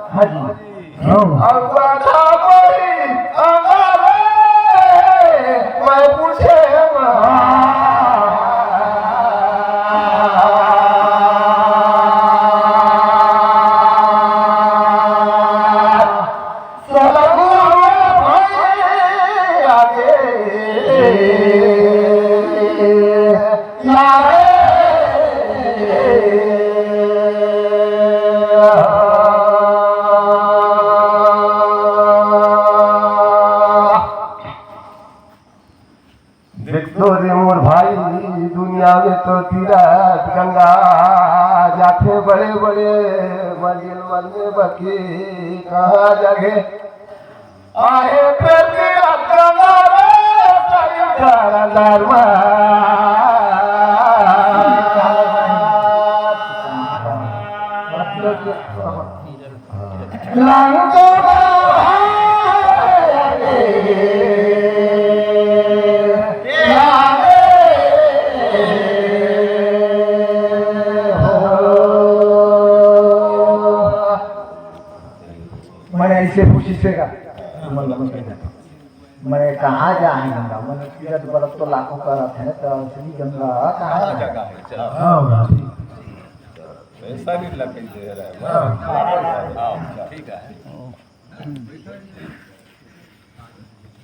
हाँ जी। मैं पूछे मोर भाई दुनिया में तो तीरथ गंगा जाते बड़े बड़े मंजिल मन में बकी कहाँ जगह आए फिर तीरथ गंगा धर्मा ऐसे पूछी से का मैं कहाँ जाए गंगा मैंने तीरथ बरत तो लाखों करत है तो श्री गंगा कहाँ जगह है ऐसा नहीं लगे दे रहा है ठीक है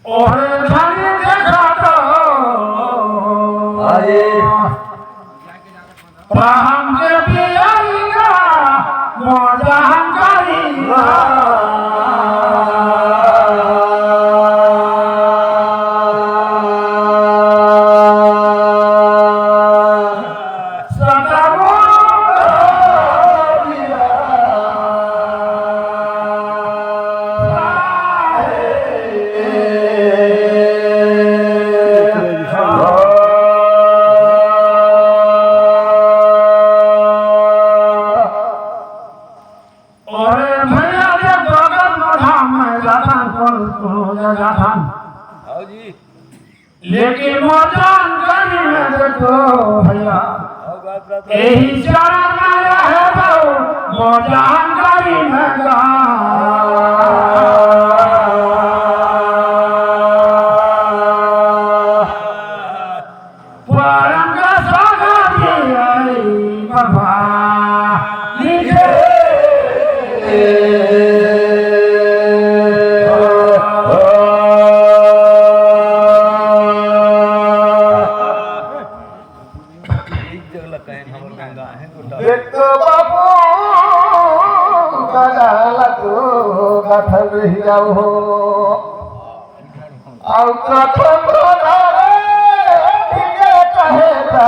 और जाने देखा तो अरे हम के पियाईगा मौजा हम करीगा लेकिन मोजान करी में देखो भैया यही चरण में रहे बहु मोजान करी में गा परम का सागा दिया बाबा लिखे कथन रही जाओ और कथन कहेगा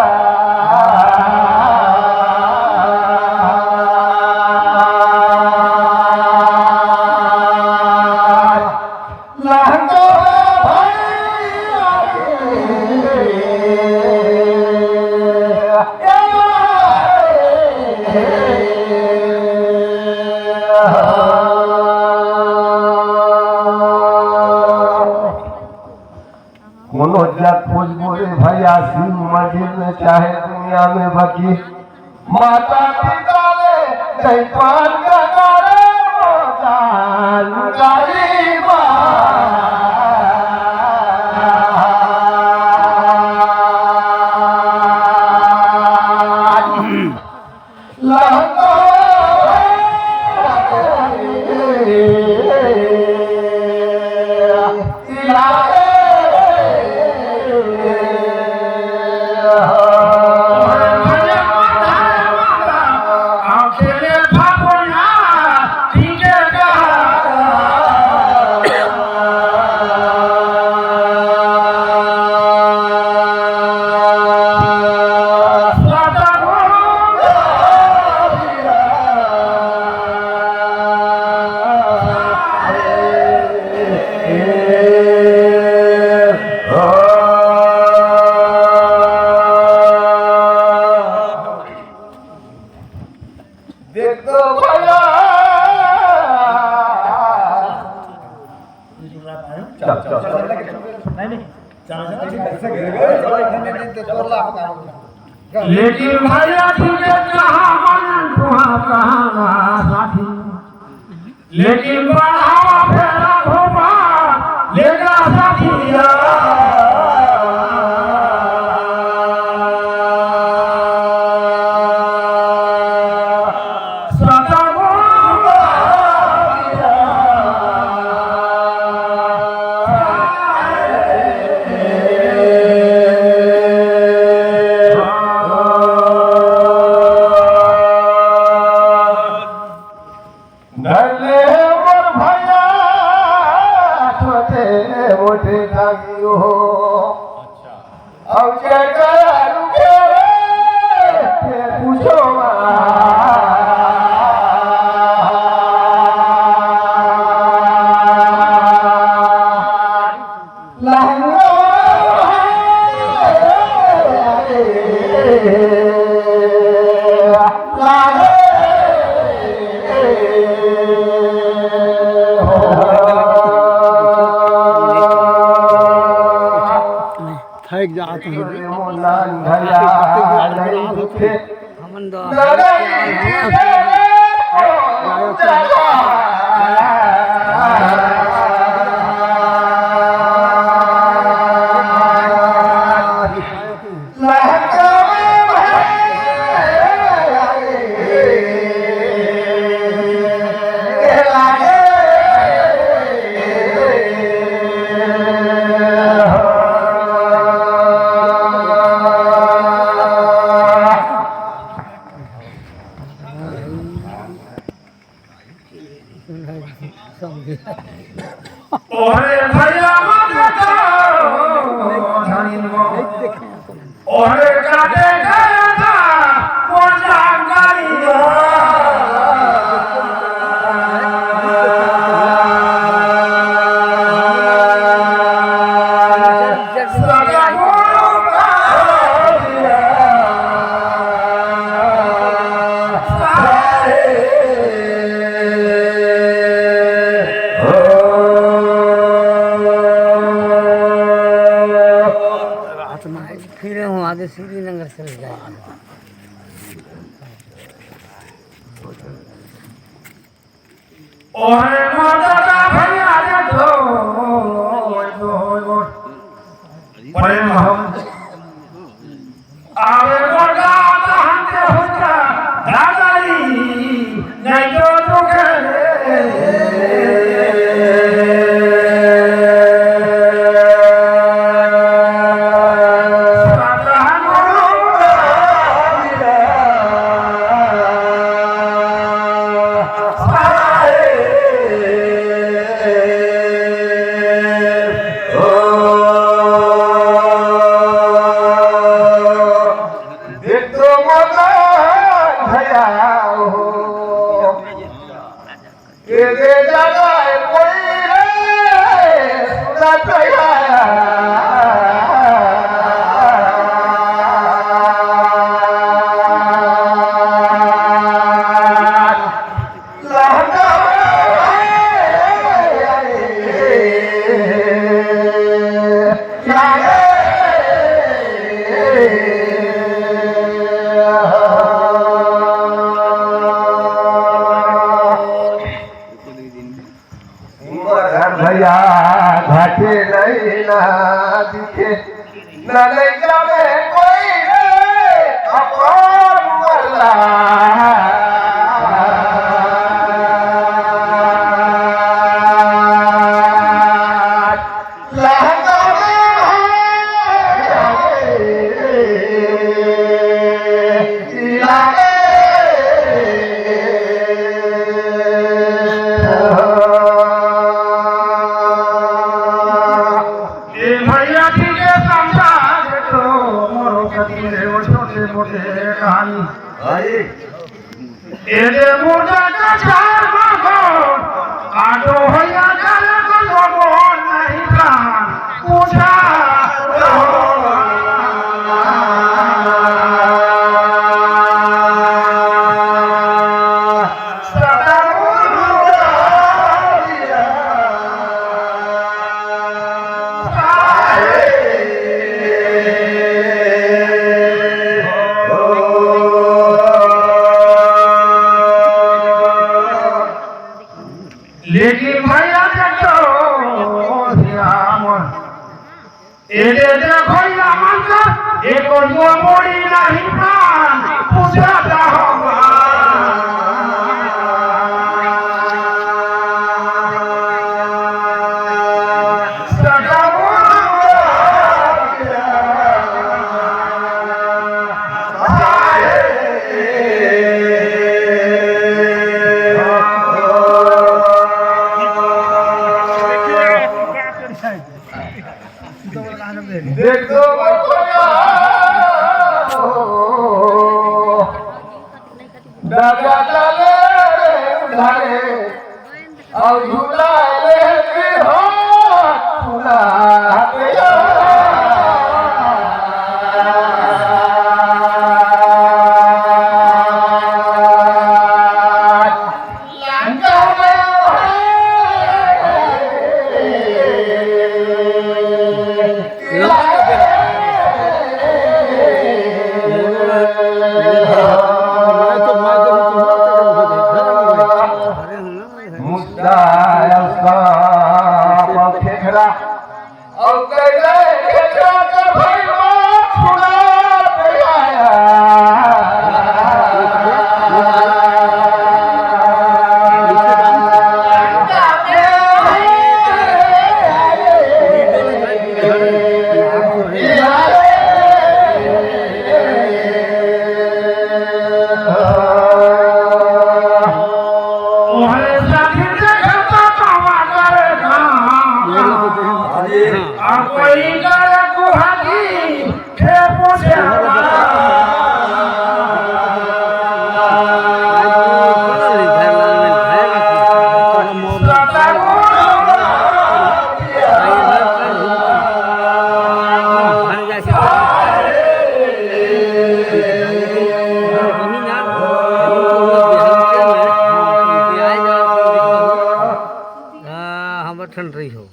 खोज बोले भैया सिंह मंदिर में चाहे दुनिया में बकी माता पिता ने कहीं पान का लेकिन भैया तुझे कहाँ साथी लेकिन बढ़ावा फेरा घुमा लेगा साथिया थक जाते हैं फिर वहाँ से श्रीनगर चले जाएंगे। ओहे माता भैया दो प्रेम हम आवे मोटा हंते होता दादाई नहीं तो दुखे घाटे नहीं ना दिखे न ले जावे कोई रे अपन वाला एले देखो या मंत्र एक दुआ मोड़ी नहीं प्राण पूजा जाओगा देखो दादा डाले उधारे और झूलाए हो झूला ठंड रही हो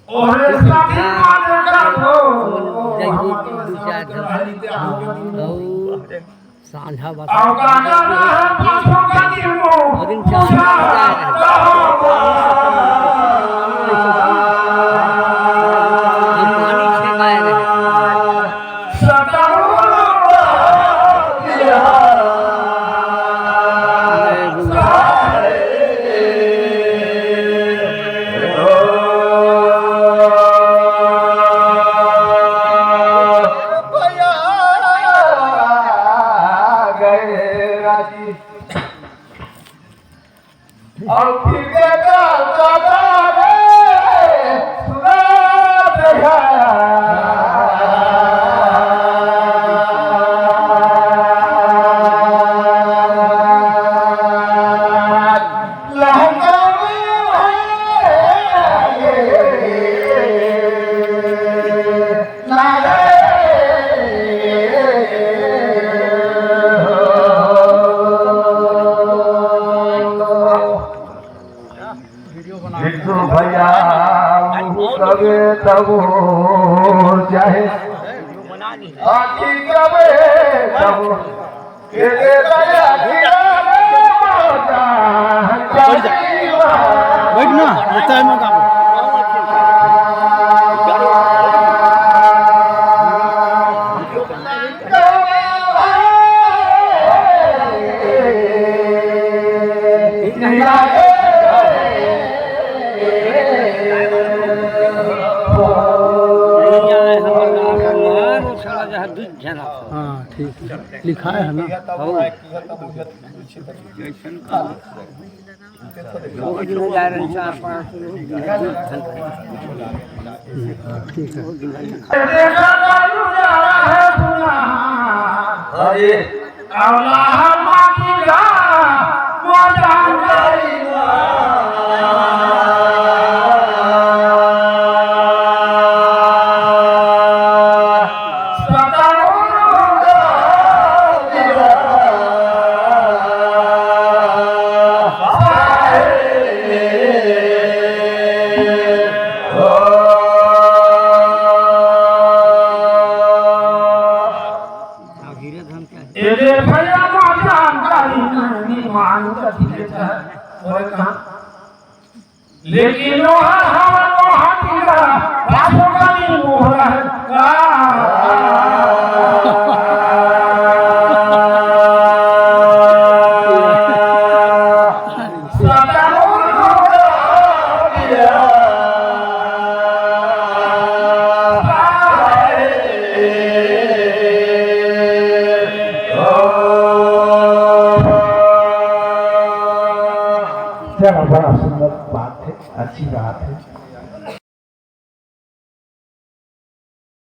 सांझा और फिर भैया कबे तब चाहे आखी कबे तब बैठना बता में काम हाँ ठीक लिखा है ना लेकिन का रासो काली मोहरा का चलो बड़ा सुंदर बात है, अच्छी बात है।